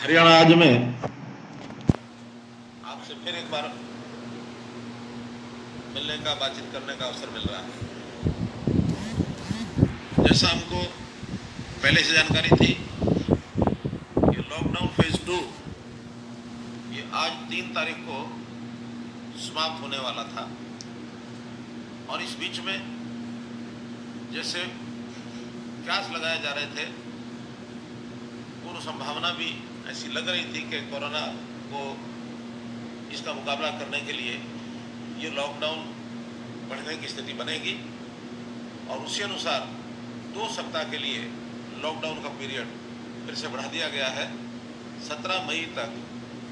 हरियाणा राज्य में आपसे फिर एक बार मिलने का, बातचीत करने का अवसर मिल रहा है। जैसा हमको पहले से जानकारी थी कि लॉकडाउन फेज 2 ये आज 3 तारीख को समाप्त होने वाला था, और इस बीच में जैसे क्यास लगाए जा रहे थे, पूर्व संभावना भी ऐसी लग रही थी कि कोरोना को इसका मुकाबला करने के लिए ये लॉकडाउन बढ़ने की स्थिति बनेगी, और उसी अनुसार 2 सप्ताह के लिए लॉकडाउन का पीरियड फिर से बढ़ा दिया गया है। 17 मई तक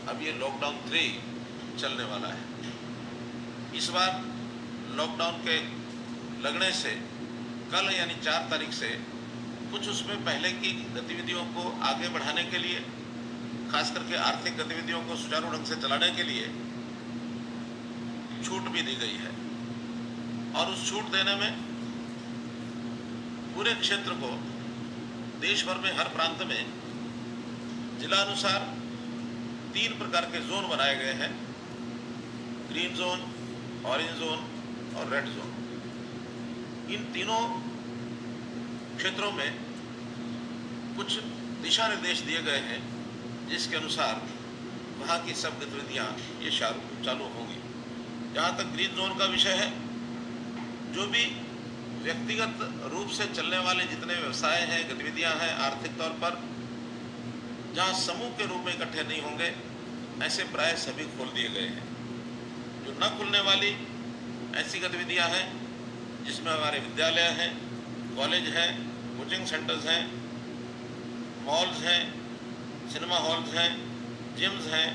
अब ये लॉकडाउन 3 चलने वाला है। इस बार लॉकडाउन के लगने से कल यानी 4 तारीख से कुछ उसमें पहले की गतिविधियों को आगे बढ़ाने के लिए, खास करके आर्थिक गतिविधियों को सुचारू ढंग से चलाने के लिए छूट भी दी गई है, और उस छूट देने में पूरे क्षेत्र को, देश भर में हर प्रांत में जिलानुसार 3 प्रकार के जोन बनाए गए हैं: ग्रीन जोन, ऑरेंज जोन और रेड जोन। इन तीनों क्षेत्रों में कुछ दिशा निर्देश दिए गए हैं, जिसके अनुसार वहाँ की सब गतिविधियाँ ये चालू होंगी। जहाँ तक ग्रीन जोन का विषय है, जो भी व्यक्तिगत रूप से चलने वाले जितने व्यवसाय हैं, गतिविधियाँ हैं, आर्थिक तौर पर जहाँ समूह के रूप में इकट्ठे नहीं होंगे, ऐसे प्राय सभी खोल दिए गए हैं। जो न खुलने वाली ऐसी गतिविधियाँ हैं जिसमें हमारे विद्यालय हैं, कॉलेज हैं, कोचिंग सेंटर्स हैं, मॉल्स हैं, सिनेमा हॉल्स हैं, जिम्स हैं,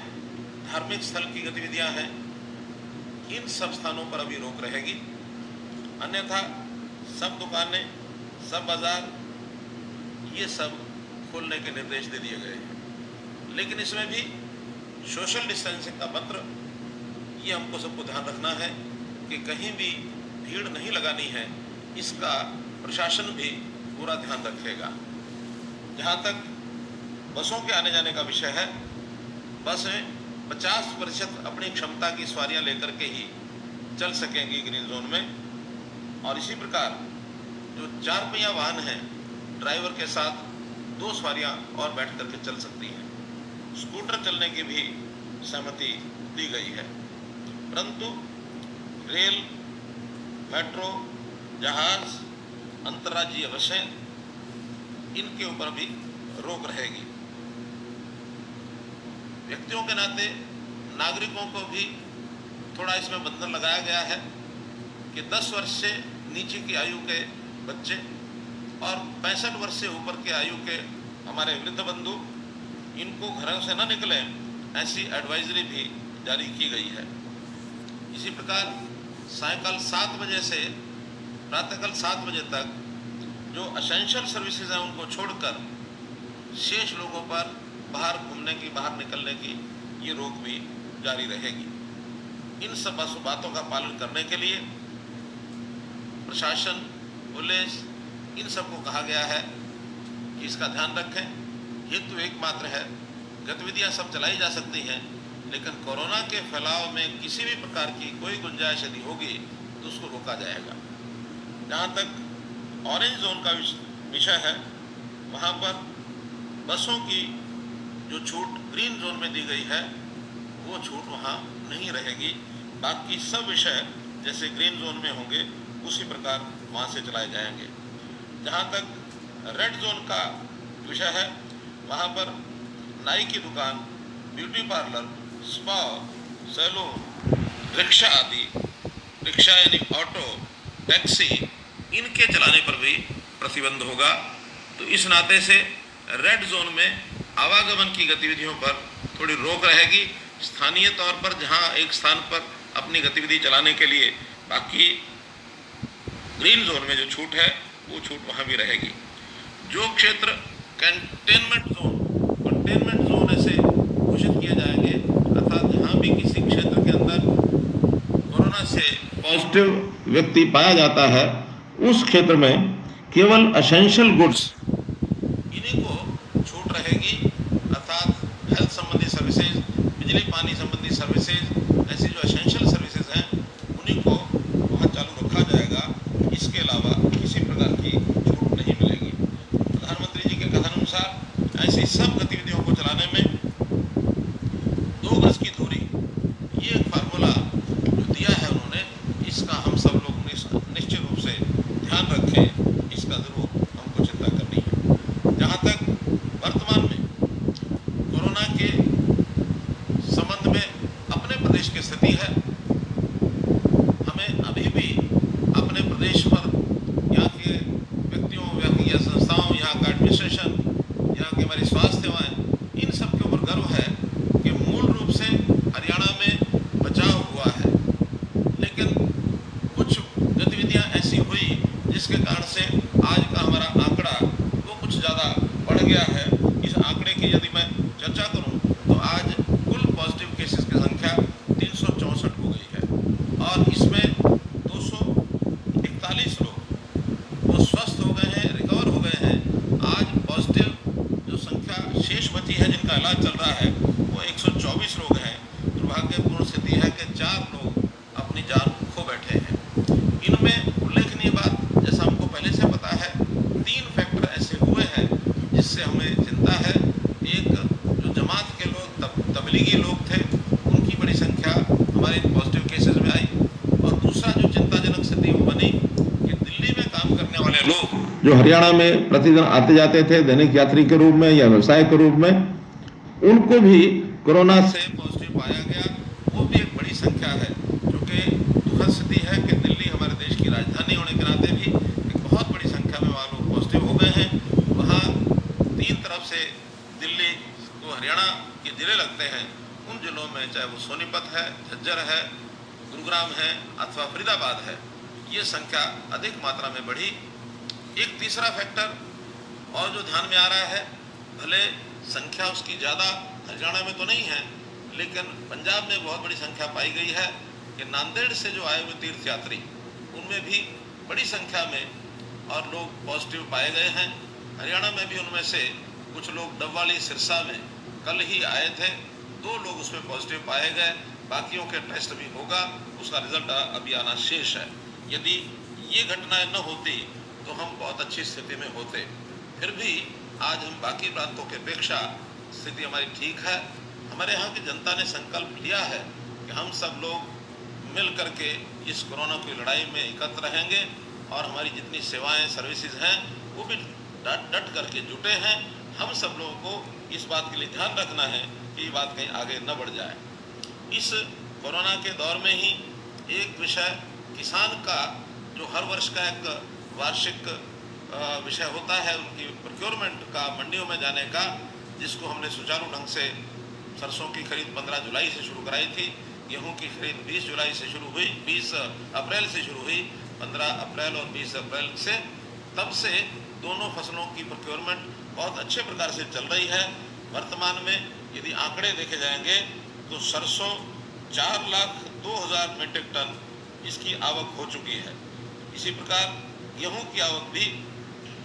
धार्मिक स्थल की गतिविधियां हैं, इन सब स्थानों पर अभी रोक रहेगी। अन्यथा सब दुकानें, सब बाजार, ये सब खोलने के निर्देश दे दिए गए हैं। लेकिन इसमें भी सोशल डिस्टेंसिंग का मंत्र, ये हमको सबको ध्यान रखना है कि कहीं भी भीड़ नहीं लगानी है। इसका प्रशासन भी पूरा ध्यान रखेगा। जहाँ तक बसों के आने जाने का विषय है, बसें 50% अपनी क्षमता की सवारियाँ लेकर के ही चल सकेंगी ग्रीन जोन में, और इसी प्रकार जो 4 पहिया वाहन हैं, ड्राइवर के साथ 2 सवारियाँ और बैठ करके चल सकती हैं। स्कूटर चलने की भी सहमति दी गई है, परंतु रेल, मेट्रो, जहाज, अंतर्राज्यीय बसें, इनके ऊपर भी रोक रहेगी। व्यक्तियों के नाते नागरिकों को भी थोड़ा इसमें बंधन लगाया गया है कि 10 वर्ष से नीचे की आयु के बच्चे और 65 वर्ष से ऊपर के आयु के हमारे वृद्ध बंधु, इनको घरों से न निकलें, ऐसी एडवाइजरी भी जारी की गई है। इसी प्रकार सायंकाल 7 बजे से प्रातःकाल 7 बजे तक जो एसेंशियल सर्विसेज हैं, उनको छोड़कर शेष लोगों पर बाहर घूमने की, बाहर निकलने की ये रोक भी जारी रहेगी। इन सब बातों का पालन करने के लिए प्रशासन, पुलिस, इन सबको कहा गया है कि इसका ध्यान रखें। हेतु एकमात्र है, गतिविधियां सब चलाई जा सकती हैं, लेकिन कोरोना के फैलाव में किसी भी प्रकार की कोई गुंजाइश यदि होगी तो उसको रोका जाएगा। जहाँ तक ऑरेंज जोन का विषय है, वहाँ पर बसों की जो छूट ग्रीन जोन में दी गई है, वो छूट वहाँ नहीं रहेगी। बाकी सब विषय जैसे ग्रीन जोन में होंगे, उसी प्रकार वहाँ से चलाए जाएंगे। जहाँ तक रेड जोन का विषय है, वहाँ पर नाई की दुकान, beauty parlour, spa, salon, rickshaw आदि, रिक्शा यानी ऑटो, टैक्सी, इनके चलाने पर भी प्रतिबंध होगा। तो इस नाते से रेड जोन में आवागमन की गतिविधियों पर थोड़ी रोक रहेगी, स्थानीय तौर पर जहां एक स्थान पर अपनी गतिविधि चलाने के लिए। बाकी ग्रीन जोन में जो छूट है, वो छूट वहां भी रहेगी। जो क्षेत्र कंटेनमेंट जोन ऐसे घोषित किए जाएंगे, अर्थात जहां भी किसी क्षेत्र के अंदर कोरोना से पॉजिटिव व्यक्ति पाया जाता है, उस क्षेत्र में केवल एसेंशियल गुड्स, इन्हीं को छूट रहेगी, अर्थात बिजली पानी संबंधी सर्विसेज, ऐसी जो एसेंशियल सर्विसेज हैं उन्हीं को वहाँ चालू रखा जाएगा। इसके अलावा किसी प्रकार की छूट नहीं मिलेगी। प्रधानमंत्री जी के कथनानुसार ऐसी सब गतिविधियों को चलाने में 2 गज की दूरी, ये एक फार्मूला जो दिया है उन्होंने, इसका हम सब लोग निश्चित रूप से ध्यान रखें। इसका जरूर हमको चिंता करनी है। जहाँ तक वर्तमान में कोरोना के संबंध में अपने प्रदेश की स्थिति है, हमें अभी भी अपने प्रदेश पर, यहाँ के व्यक्तियों, यहाँ की संस्थाओं, यहाँ का एडमिनिस्ट्रेशन, यहाँ की हमारी स्वास्थ्य सेवाएं, इन सब के ऊपर गर्व है कि मूल रूप से हरियाणा में बचाव हुआ है। लेकिन कुछ गतिविधियां ऐसी हुई जिसके कारण से आज का हमारा आंकड़ा वो कुछ ज़्यादा बढ़ गया है। इस आंकड़े की यदि मैं चर्चा करूं तो आज कुल पॉजिटिव केसेस की संख्या 364 हो गई है और इसमें 241 लोग वो स्वस्थ हो गए हैं, रिकवर हो गए हैं। आज पॉजिटिव जो संख्या शेष बची है जिनका इलाज चल रहा है वो 124 लोग हैं। दुर्भाग्यपूर्ण स्थिति है कि 4 लोग अपनी जान खो बैठे हैं। इनमें उल्लेखनीय बात, जैसा हमको पहले से पता है, 3 फैक्टर ऐसे हुए हैं जिससे हमें चिंता है। एक, जो जमात के लोग, तबलीगी लोग थे, उनकी बड़ी संख्या हमारे पॉजिटिव केसेस में आई। और दूसरा जो चिंताजनक स्थिति वो बनी कि दिल्ली में काम करने वाले लोग जो हरियाणा में प्रतिदिन आते जाते थे दैनिक यात्री के रूप में या व्यवसाय के रूप में, उनको भी कोरोना से पॉजिटिव पाया गया। वो भी एक बड़ी संख्या है, जो कि दुखद स्थिति है कि दिल्ली हमारे देश की राजधानी होने के नाते भी एक बहुत बड़ी संख्या में वहाँ लोग पॉजिटिव हो गए हैं। वहाँ 3 तरफ से दिल्ली को हरियाणा के जिले लगते हैं, उन जिलों में चाहे वो सोनीपत है, झज्जर है, गुरुग्राम है अथवा फरीदाबाद है, ये संख्या अधिक मात्रा में बढ़ी। एक तीसरा फैक्टर और जो ध्यान में आ रहा है, भले संख्या उसकी ज़्यादा हरियाणा में तो नहीं है, लेकिन पंजाब में बहुत बड़ी संख्या पाई गई है कि नांदेड़ से जो आए हुए तीर्थयात्री, उनमें भी बड़ी संख्या में और लोग पॉजिटिव पाए गए हैं। हरियाणा में भी उनमें से कुछ लोग डबवाली, सिरसा में कल ही आए थे, 2 लोग उसमें पॉजिटिव पाए गए। बाकियों के टेस्ट भी होगा, उसका रिजल्ट अभी आना शेष है। यदि ये घटनाएं न होती तो हम बहुत अच्छी स्थिति में होते। फिर भी आज हम बाकी प्रांतों की अपेक्षा स्थिति हमारी ठीक है। हमारे यहाँ की जनता ने संकल्प लिया है कि हम सब लोग मिल करके इस कोरोना की लड़ाई में एकत्र रहेंगे और हमारी जितनी सेवाएं, सर्विसेज हैं, वो भी डट करके जुटे हैं। हम सब लोगों को इस बात के लिए ध्यान रखना है कि ये बात कहीं आगे न बढ़ जाए। इस कोरोना के दौर में ही एक विषय, किसान का जो हर वर्ष का एक वार्षिक विषय होता है, उनकी प्रोक्योरमेंट का, मंडियों में जाने का, जिसको हमने सुचारू ढंग से, सरसों की खरीद 15 जुलाई से शुरू कराई थी, गेहूं की खरीद 20 जुलाई से शुरू हुई, 20 अप्रैल से शुरू हुई, 15 अप्रैल और 20 अप्रैल से, तब से दोनों फसलों की प्रोक्योरमेंट बहुत अच्छे प्रकार से चल रही है। वर्तमान में यदि आंकड़े देखे जाएंगे तो सरसों 4,02,000 मीट्रिक टन इसकी आवक हो चुकी है। इसी प्रकार गेहूं की आवक भी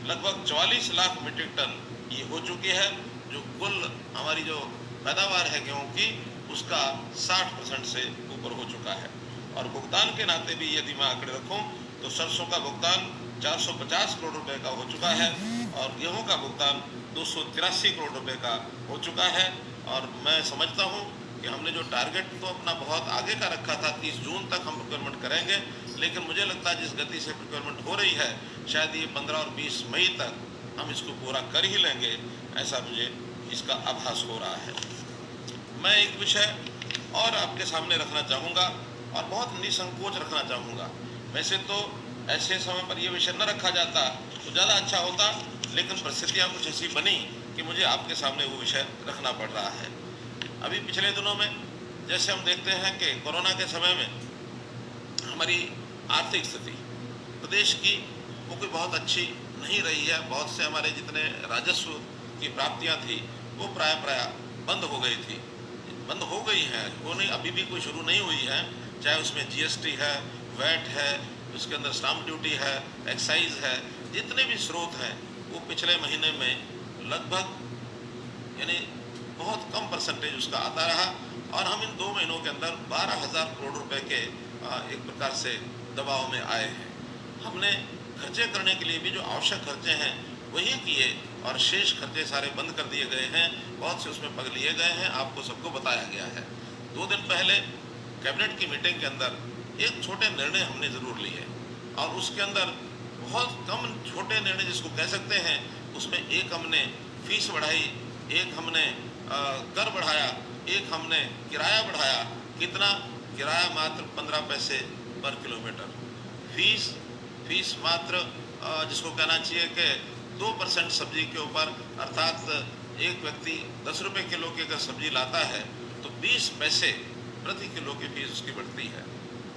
लगभग 44 लाख मीट्रिक टन ये हो चुकी है, जो कुल हमारी जो पैदावार है गेहूं की, उसका 60% से ऊपर हो चुका है। और भुगतान के नाते भी यदि मैं आंकड़े रखूं तो सरसों का भुगतान 450 करोड़ रुपए का हो चुका है और गेहूं का भुगतान 283 करोड़ रुपए का हो चुका है। और मैं समझता हूं कि हमने जो टारगेट तो अपना बहुत आगे का रखा था, 30 जून तक हम प्रोक्योरमेंट करेंगे, लेकिन मुझे लगता है जिस गति से प्रोक्योरमेंट हो रही है, शायद ये 15 और 20 मई तक हम इसको पूरा कर ही लेंगे, ऐसा मुझे इसका आभास हो रहा है। मैं एक विषय और आपके सामने रखना चाहूँगा और बहुत निसंकोच रखना चाहूँगा। वैसे तो ऐसे समय पर यह विषय न रखा जाता तो ज़्यादा अच्छा होता, लेकिन परिस्थितियाँ कुछ ऐसी बनी कि मुझे आपके सामने वो विषय रखना पड़ रहा है। अभी पिछले दिनों में जैसे हम देखते हैं कि कोरोना के समय में हमारी आर्थिक स्थिति प्रदेश की वो कोई बहुत अच्छी नहीं रही है। बहुत से हमारे जितने राजस्व की प्राप्तियां थी वो प्राय बंद हो गई थी, बंद हो गई हैं, वो नहीं, अभी भी कोई शुरू नहीं हुई है। चाहे उसमें जीएसटी है, वैट है, उसके अंदर स्टाम्प ड्यूटी है, एक्साइज है, जितने भी स्रोत हैं वो पिछले महीने में लगभग यानी बहुत कम परसेंटेज उसका आता रहा और हम इन 2 महीनों के अंदर 12,000 करोड़ रुपए के एक प्रकार से दबाव में आए हैं। हमने खर्चे करने के लिए भी जो आवश्यक खर्चे हैं वही किए और शेष खर्चे सारे बंद कर दिए गए हैं, बहुत से उसमें पग लिए गए हैं, आपको सबको बताया गया है। 2 दिन पहले कैबिनेट की मीटिंग के अंदर एक छोटे निर्णय हमने ज़रूर लिए और उसके अंदर बहुत कम छोटे निर्णय जिसको कह सकते हैं, उसमें एक हमने फीस बढ़ाई, एक हमने कर बढ़ाया, एक हमने किराया बढ़ाया। कितना? किराया मात्र 15 पैसे पर किलोमीटर, फीस मात्र जिसको कहना चाहिए कि 2% सब्जी के ऊपर, अर्थात एक व्यक्ति 10 रुपये किलो की अगर सब्जी लाता है तो 20 पैसे प्रति किलो की फीस उसकी बढ़ती है।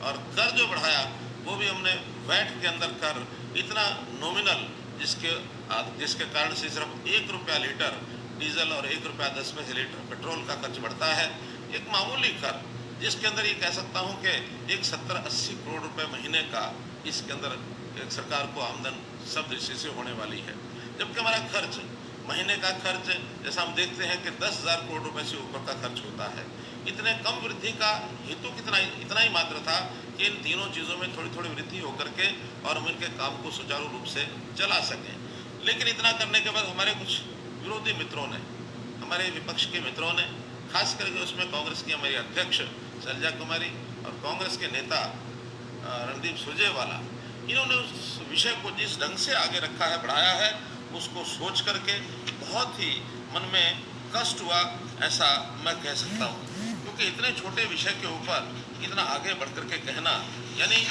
और कर जो बढ़ाया वो भी हमने वैट के अंदर कर इतना नॉमिनल जिसके कारण से सिर्फ 1 रुपया लीटर डीजल और 1 रुपया 10 पैसे लीटर पेट्रोल का खर्च बढ़ता है। एक मामूली कर जिसके अंदर ये कह सकता हूँ कि एक 70-80 करोड़ रुपए महीने का इसके अंदर एक सरकार को आमदन सब दृष्टि से होने वाली है। जबकि हमारा खर्च, महीने का खर्च जैसा हम देखते हैं कि 10,000 करोड़ रुपए से ऊपर का खर्च होता है। इतने कम वृद्धि का हेतु इतना ही मात्र था कि इन तीनों चीज़ों में थोड़ी थोड़ी वृद्धि होकर के और हम इनके काम को सुचारू रूप से चला सकें। लेकिन इतना करने के बाद हमारे कुछ विरोधी मित्रों ने, हमारे विपक्ष के मित्रों ने, खास करके उसमें कांग्रेस की हमारी अध्यक्ष शैलजा कुमारी और कांग्रेस के नेता रणदीप सुरजेवाला, इन्होंने उस विषय को जिस ढंग से आगे रखा है, बढ़ाया है, उसको सोच करके बहुत ही मन में कष्ट हुआ, ऐसा मैं कह सकता हूँ। क्योंकि इतने छोटे विषय के ऊपर इतना आगे बढ़ करके कहना, यानी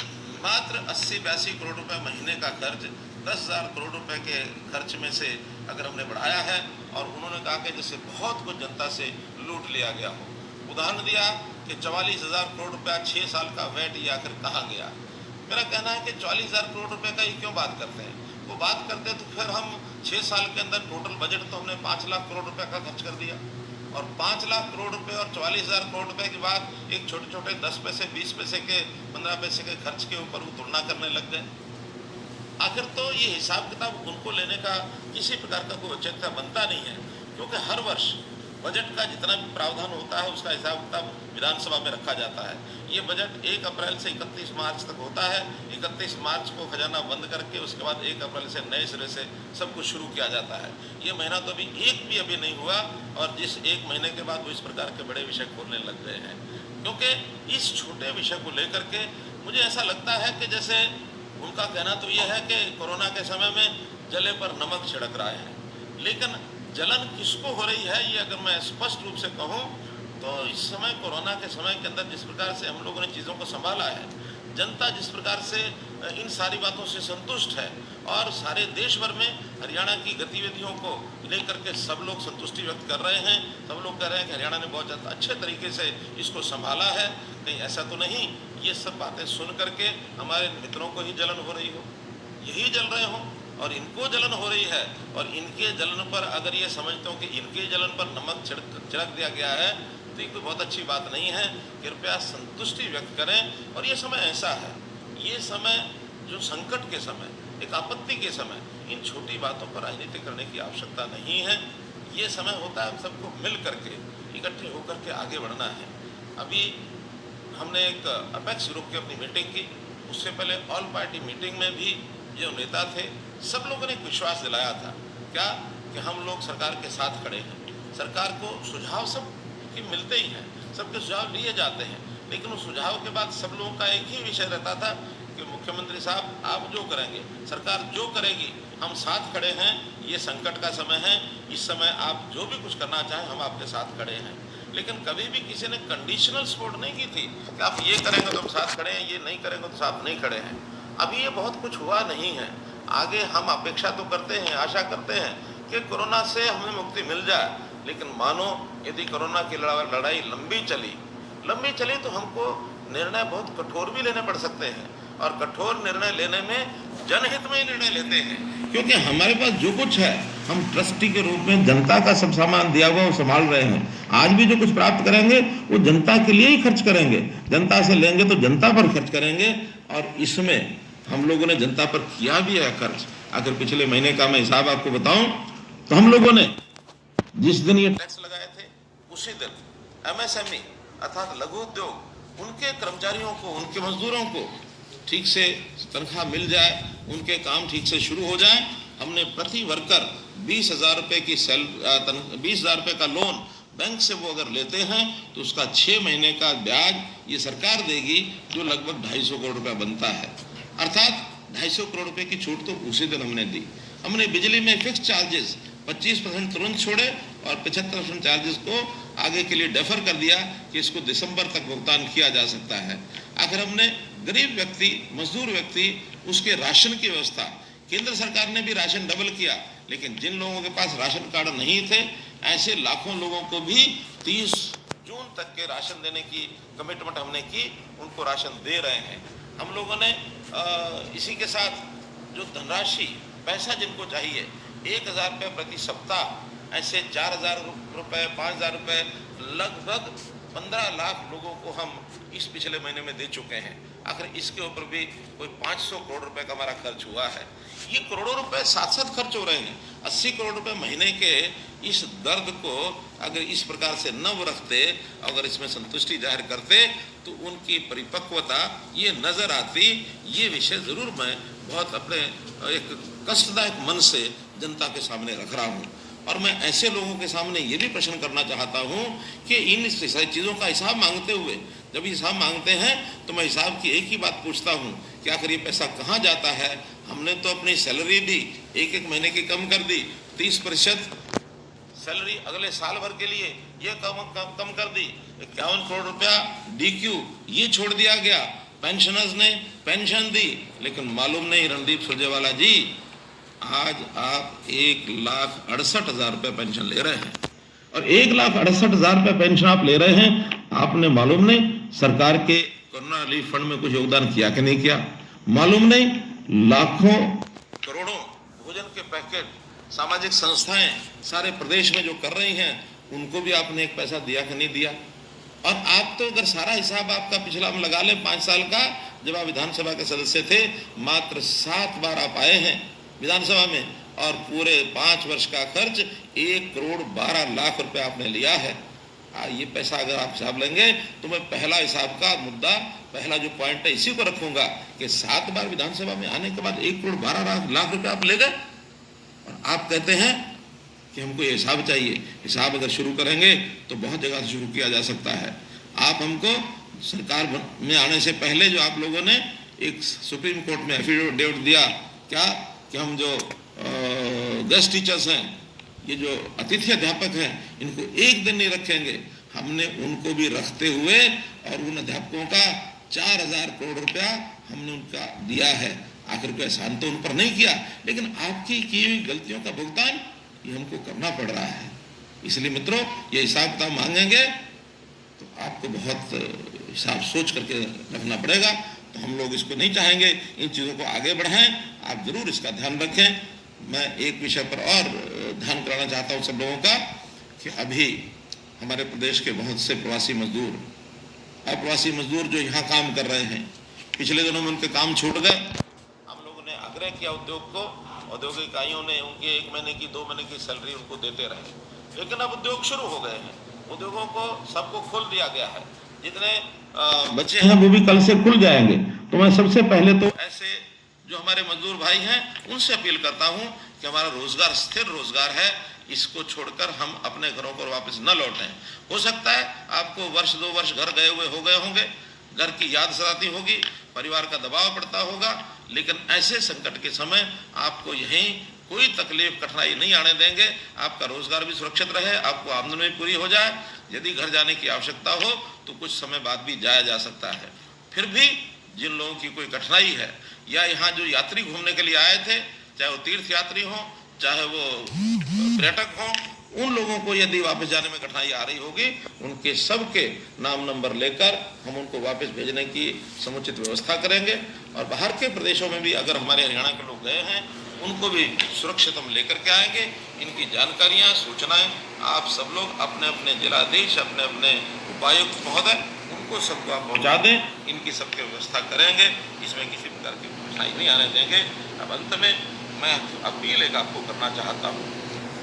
मात्र 80-82 करोड़ रुपए महीने का खर्च 10,000 करोड़ रुपए के खर्च में से अगर हमने बढ़ाया है और उन्होंने कहा कि जैसे बहुत कुछ जनता से लूट लिया गया हो। उदाहरण दिया कि 44,000 करोड़ रुपया 6 साल का वैट ये आखिर कहाँ गया। मेरा कहना है कि 44,000 करोड़ रुपए का ही क्यों बात करते हैं। वो बात करते तो फिर हम 6 साल के अंदर टोटल बजट तो हमने 5 लाख करोड़ रुपए का खर्च कर दिया और 5 लाख करोड़ रुपए और 44,000 करोड़ रुपए के बाद एक छोटे छोटे 10 पैसे, 20 पैसे के, 15 पैसे के खर्च के ऊपर वो तुलना करने लग गए। आखिर तो ये हिसाब किताब उनको लेने का किसी प्रकार का कोई औचित्य बनता नहीं है, क्योंकि हर वर्ष बजट का जितना भी प्रावधान होता है उसका हिसाब किताब विधानसभा में रखा जाता है। ये बजट 1 अप्रैल से 31 मार्च तक होता है। 31 मार्च को खजाना बंद करके उसके बाद 1 अप्रैल से नए सिरे से सब कुछ शुरू किया जाता है। ये महीना तो अभी एक भी अभी नहीं हुआ और जिस 1 महीने के बाद वो इस प्रकार के बड़े विषय खोलने लग गए हैं। क्योंकि इस छोटे विषय को लेकर के मुझे ऐसा लगता है कि जैसे उनका कहना तो ये है कि कोरोना के समय में जले पर नमक छिड़क रहा है, लेकिन जलन किसको हो रही है ये अगर मैं स्पष्ट रूप से कहूँ तो इस समय कोरोना के समय के अंदर जिस प्रकार से हम लोगों ने चीज़ों को संभाला है, जनता जिस प्रकार से इन सारी बातों से संतुष्ट है और सारे देश भर में हरियाणा की गतिविधियों को लेकर के सब लोग संतुष्टि व्यक्त कर रहे हैं। सब लोग कह रहे हैं कि हरियाणा ने बहुत ज़्यादा अच्छे तरीके से इसको संभाला है। कहीं ऐसा तो नहीं ये सब बातें सुन करके हमारे मित्रों को ही जलन हो रही हो, यही जल रहे हों और इनको जलन हो रही है और इनके जलन पर अगर ये समझते हो कि इनके जलन पर नमक छिड़क दिया गया है तो ये कोई बहुत अच्छी बात नहीं है। कृपया संतुष्टि व्यक्त करें। और ये समय ऐसा है, ये समय जो संकट के समय, एक आपत्ति के समय, इन छोटी बातों पर राजनीति करने की आवश्यकता नहीं है। ये समय होता है हम सबको मिल करके इकट्ठे होकर के आगे बढ़ना है। अभी हमने एक अपेक्स ग्रुप की अपनी मीटिंग की, उससे पहले ऑल पार्टी मीटिंग में भी जो नेता थे सब लोगों ने एक विश्वास दिलाया था, क्या कि हम लोग सरकार के साथ खड़े हैं। सरकार को सुझाव सब के मिलते ही हैं, सबके सुझाव लिए जाते हैं, लेकिन उस सुझाव के बाद सब लोगों का एक ही विषय रहता था कि मुख्यमंत्री साहब आप जो करेंगे, सरकार जो करेगी, हम साथ खड़े हैं। ये संकट का समय है, इस समय आप जो भी कुछ करना चाहें हम आपके साथ खड़े हैं। लेकिन कभी भी किसी ने कंडीशनल सपोर्ट नहीं की थी कि आप ये करेंगे तो हम साथ खड़े हैं, ये नहीं करेंगे तो साथ नहीं खड़े हैं। अभी ये बहुत कुछ हुआ नहीं है। आगे हम अपेक्षा तो करते हैं, आशा करते हैं कि कोरोना से हमें मुक्ति मिल जाए, लेकिन मानो यदि कोरोना की लड़ाई लंबी चली तो हमको निर्णय बहुत कठोर भी लेने पड़ सकते हैं और कठोर निर्णय लेने में जनहित में ही निर्णय लेते हैं, क्योंकि हमारे पास जो कुछ है हम ट्रस्टी के रूप में जनता का सब सामान दिया हुआ वो संभाल रहे हैं। आज भी जो कुछ प्राप्त करेंगे वो जनता के लिए ही खर्च करेंगे, जनता से लेंगे तो जनता पर खर्च करेंगे। और इसमें हम लोगों ने जनता पर किया भी है खर्च। अगर पिछले महीने का मैं हिसाब आपको बताऊं तो हम लोगों ने जिस दिन ये टैक्स लगाए थे उसी दिन MSME अर्थात लघु उद्योग उनके कर्मचारियों को, उनके मजदूरों को ठीक से तनख्वाह मिल जाए, उनके काम ठीक से शुरू हो जाए। हमने प्रति वर्कर 20,000 रुपये की 20,000 रुपये का लोन बैंक से वो अगर लेते हैं तो उसका 6 महीने का ब्याज ये सरकार देगी, जो लगभग 250 करोड़ रुपया बनता है। अर्थात 250 करोड़ रुपए की छूट तो उसी दिन हमने दी। हमने बिजली में फिक्स चार्जेस 25% तुरंत छोड़े और 75% चार्जेस को आगे के लिए डेफर कर दिया कि इसको दिसंबर तक भुगतान किया जा सकता है। आखिर हमने गरीब व्यक्ति, मजदूर व्यक्ति, उसके राशन की व्यवस्था, केंद्र सरकार ने भी राशन डबल किया, लेकिन जिन लोगों के पास राशन कार्ड नहीं थे ऐसे लाखों लोगों को भी 30 जून तक के राशन देने की कमिटमेंट हमने की, उनको राशन दे रहे हैं। हम लोगों ने इसी के साथ जो धनराशि, पैसा जिनको चाहिए 1,000 रुपये प्रति सप्ताह, ऐसे 4,000 रुपये, 5,000 रुपये, लगभग 15 लाख लोगों को हम इस पिछले महीने में दे चुके हैं। आखिर इसके ऊपर भी कोई 500 करोड़ रुपए का हमारा खर्च हुआ है। ये करोड़ों रुपए साथ साथ खर्च हो रहे हैं। 80 करोड़ रुपए महीने के इस दर्द को अगर इस प्रकार से न रखते, अगर इसमें संतुष्टि जाहिर करते तो उनकी परिपक्वता ये नजर आती। ये विषय जरूर मैं बहुत अपने एक कष्टदायक मन से जनता के सामने रख रहा हूँ। और मैं ऐसे लोगों के सामने ये भी प्रश्न करना चाहता हूँ कि इन चीज़ों का हिसाब मांगते हुए, जब हिसाब मांगते हैं तो मैं हिसाब की एक ही बात पूछता हूँ कि आखिर ये पैसा कहाँ जाता है। हमने तो अपनी सैलरी भी एक महीने की कम कर दी, 30% सैलरी अगले साल भर के लिए ये कम कर दी। 51 करोड़ रुपया DQ ये छोड़ दिया गया। पेंशनर्स ने पेंशन दी, लेकिन मालूम नहीं रणदीप सुरजेवाला जी, आज आप 1,68,000 रुपये पेंशन ले रहे हैं और 1,68,000 रुपये पेंशन आप ले रहे हैं। आपने मालूम नहीं सरकार के कोरोना रिलीफ फंड में कुछ योगदान किया कि नहीं किया, मालूम नहीं लाखों करोड़ों भोजन के पैकेट सामाजिक संस्थाएं सारे प्रदेश में जो कर रही हैं उनको भी आपने एक पैसा दिया कि नहीं दिया। और आप तो अगर सारा हिसाब आपका पिछला हम लगा लें 5 साल का, जब आप विधानसभा के सदस्य थे मात्र 7 बार आप आए हैं विधानसभा में और पूरे 5 वर्ष का खर्च 1,12,00,000 रुपए आपने लिया है। ये पैसा अगर आप हिसाब लेंगे तो मैं पहला हिसाब का मुद्दा, पहला जो पॉइंट है इसी को रखूंगा कि 7 बार विधानसभा में आने के बाद 1,12,00,000 रुपए आप ले गए और आप कहते हैं कि हमको ये हिसाब चाहिए। हिसाब अगर शुरू करेंगे तो बहुत जगह से शुरू किया जा सकता है। आप हमको सरकार में आने से पहले जो आप लोगों ने एक सुप्रीम कोर्ट में एफिडेविट दिया क्या कि हम जो गेस्ट टीचर्स हैं, ये जो अतिथि अध्यापक हैं, इनको एक दिन नहीं रखेंगे, हमने उनको भी रखते हुए और उन अध्यापकों का 4,000 करोड़ रुपया हमने उनका दिया है। आखिर कोई एहसान तो उन पर नहीं किया, लेकिन आपकी की हुई गलतियों का भुगतान ये हमको करना पड़ रहा है। इसलिए मित्रों, ये हिसाब किताब मांगेंगे तो आपको बहुत हिसाब सोच करके रखना पड़ेगा। तो हम लोग इसको नहीं चाहेंगे, इन चीज़ों को आगे बढ़ाएं। आप जरूर इसका ध्यान रखें। मैं एक विषय पर और ध्यान कराना चाहता हूँ सब लोगों का कि अभी हमारे प्रदेश के बहुत से प्रवासी मजदूर, अप्रवासी मजदूर जो यहाँ काम कर रहे हैं, पिछले दिनों में उनके काम छूट गए। हम लोगों ने आग्रह किया उद्योग को, औद्योगिक इकाइयों ने उनके 1 महीने की 2 महीने की सैलरी उनको देते रहे, लेकिन अब उद्योग शुरू हो गए हैं। उद्योगों को सबको खोल दिया गया है, जितने बच्चे हैं वो भी कल से खुल जाएंगे। तो मैं सबसे पहले तो ऐसे जो हमारे मजदूर भाई हैं उनसे अपील करता हूं कि हमारा रोजगार स्थिर रोजगार है, इसको छोड़कर हम अपने घरों पर वापस न लौटें। हो सकता है आपको वर्ष 2 वर्ष घर गए हुए हो गए होंगे, घर की याद सताती होगी, परिवार का दबाव पड़ता होगा, लेकिन ऐसे संकट के समय आपको यहीं कोई तकलीफ कठिनाई नहीं आने देंगे। आपका रोजगार भी सुरक्षित रहे, आपको आमदनी पूरी हो जाए। यदि घर जाने की आवश्यकता हो तो कुछ समय बाद भी जाया जा सकता है। फिर भी जिन लोगों की कोई कठिनाई है या यहाँ जो यात्री घूमने के लिए आए थे, चाहे वो तीर्थ यात्री हो चाहे वो पर्यटक हो, उन लोगों को यदि वापस जाने में कठिनाई आ रही होगी, उनके सबके नाम नंबर लेकर हम उनको वापस भेजने की समुचित व्यवस्था करेंगे। और बाहर के प्रदेशों में भी अगर हमारे हरियाणा के लोग गए हैं उनको भी सुरक्षित हम लेकर के आएंगे। इनकी जानकारियाँ, सूचनाएं आप सब लोग अपने अपने जिलाधीश, अपने अपने उपायुक्त महोदय, उनको सबको आप पहुँचा दें। इनकी सबकी व्यवस्था करेंगे, इसमें किसी प्रकार की कठिनाई नहीं आने देंगे। अब अंत में मैं अपील एक आपको करना चाहता हूँ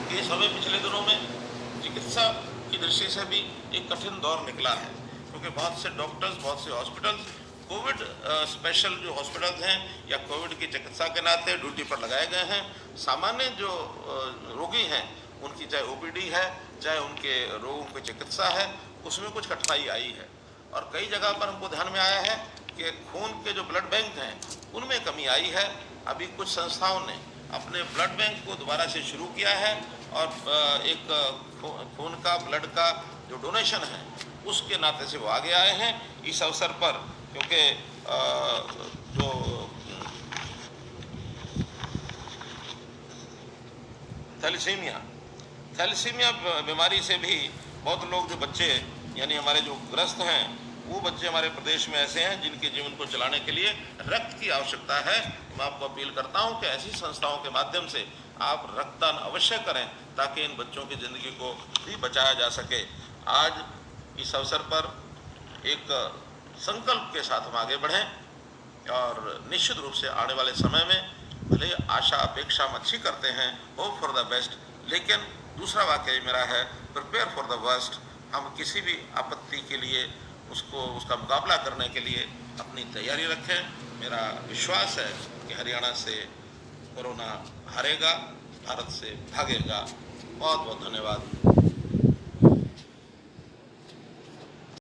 कि इस हमें पिछले दिनों में चिकित्सा की दृष्टि से भी एक कठिन दौर निकला है, क्योंकि बहुत से डॉक्टर्स, बहुत से हॉस्पिटल्स कोविड स्पेशल जो हॉस्पिटल्स हैं या कोविड की चिकित्सा के नाते ड्यूटी पर लगाए गए हैं। सामान्य जो रोगी हैं उनकी चाहे ओपीडी है, चाहे उनके रोगों की चिकित्सा है, उसमें कुछ कठिनाई आई है। और कई जगह पर हमको ध्यान में आया है कि खून के जो ब्लड बैंक हैं उनमें कमी आई है। अभी कुछ संस्थाओं ने अपने ब्लड बैंक को दोबारा से शुरू किया है और एक खून का, ब्लड का जो डोनेशन है उसके नाते से वो आगे आए हैं इस अवसर पर, क्योंकि जो थैलेसीमिया बीमारी से भी बहुत लोग, जो बच्चे यानी हमारे जो ग्रस्त हैं, वो बच्चे हमारे प्रदेश में ऐसे हैं जिनके जीवन को चलाने के लिए रक्त की आवश्यकता है। मैं आपको अपील करता हूं कि ऐसी संस्थाओं के माध्यम से आप रक्तदान अवश्य करें ताकि इन बच्चों की ज़िंदगी को भी बचाया जा सके। आज इस अवसर पर एक संकल्प के साथ हम आगे बढ़ें और निश्चित रूप से आने वाले समय में भले आशा अपेक्षा हम अच्छी करते हैं, होप फॉर द बेस्ट, लेकिन दूसरा वाक्य मेरा है प्रिपेयर फॉर द वर्स्ट। हम किसी भी आपत्ति के लिए उसका मुकाबला करने के लिए अपनी तैयारी रखें। मेरा विश्वास है कि हरियाणा से कोरोना हारेगा, भारत से भागेगा। बहुत बहुत धन्यवाद।